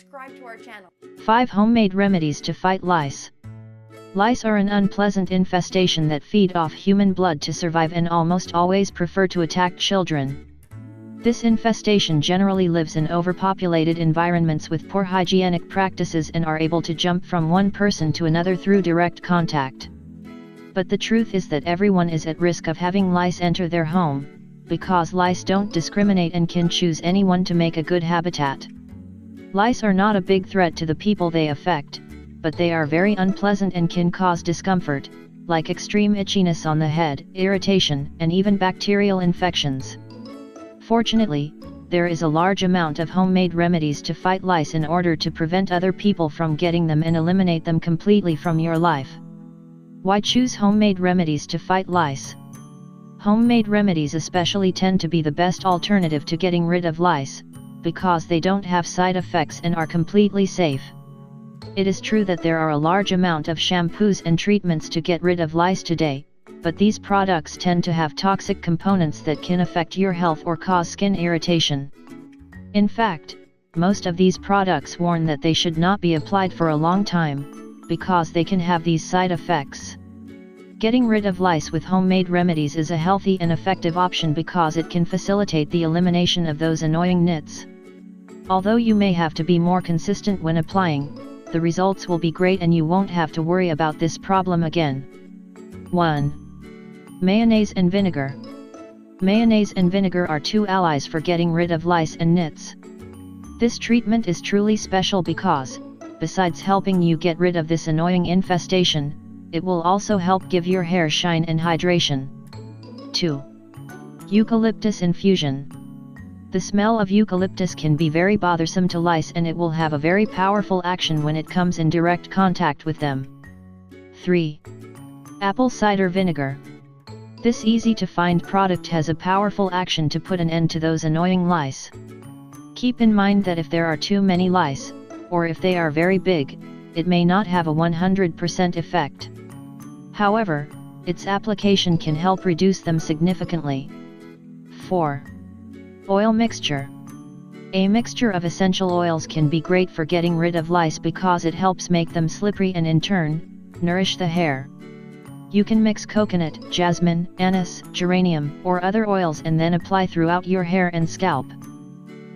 subscribe to our channel. 5 Homemade remedies to fight lice. Lice are an unpleasant infestation that feed off human blood to survive and almost always prefer to attack children. This infestation generally lives in overpopulated environments with poor hygienic practices and are able to jump from one person to another through direct contact. But the truth is that everyone is at risk of having lice enter their home, because lice don't discriminate and can choose anyone to make a good habitat. Lice are not a big threat to the people they affect, but they are very unpleasant and can cause discomfort, like extreme itchiness on the head, irritation, and even bacterial infections. Fortunately, there is a large amount of homemade remedies to fight lice in order to prevent other people from getting them and eliminate them completely from your life. Why choose homemade remedies to fight lice? Homemade remedies especially tend to be the best alternative to getting rid of lice, because they don't have side effects and are completely safe. It is true that there are a large amount of shampoos and treatments to get rid of lice today, but these products tend to have toxic components that can affect your health or cause skin irritation. In fact, most of these products warn that they should not be applied for a long time, because they can have these side effects. Getting rid of lice with homemade remedies is a healthy and effective option because it can facilitate the elimination of those annoying nits. Although you may have to be more consistent when applying, the results will be great and you won't have to worry about this problem again. 1. Mayonnaise and vinegar. Mayonnaise and vinegar are two allies for getting rid of lice and nits. This treatment is truly special because, besides helping you get rid of this annoying infestation, it will also help give your hair shine and hydration. 2. Eucalyptus infusion. The smell of eucalyptus can be very bothersome to lice and it will have a very powerful action when it comes in direct contact with them. 3. Apple cider vinegar. This easy-to-find product has a powerful action to put an end to those annoying lice. Keep in mind that if there are too many lice, or if they are very big, it may not have a 100% effect. However, its application can help reduce them significantly. 4. Oil mixture. A mixture of essential oils can be great for getting rid of lice because it helps make them slippery and in turn, nourish the hair. You can mix coconut, jasmine, anise, geranium, or other oils and then apply throughout your hair and scalp.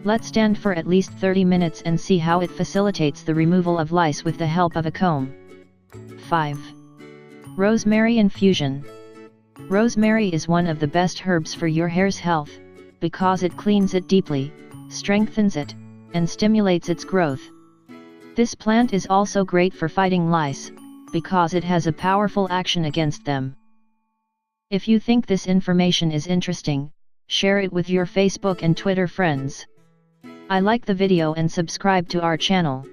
Let stand for at least 30 minutes and see how it facilitates the removal of lice with the help of a comb. 5. Rosemary infusion. Rosemary is one of the best herbs for your hair's health, because it cleans it deeply, strengthens it, and stimulates its growth. This plant is also great for fighting lice, because it has a powerful action against them. If you think this information is interesting, share it with your Facebook and Twitter friends. I like the video and subscribe to our channel.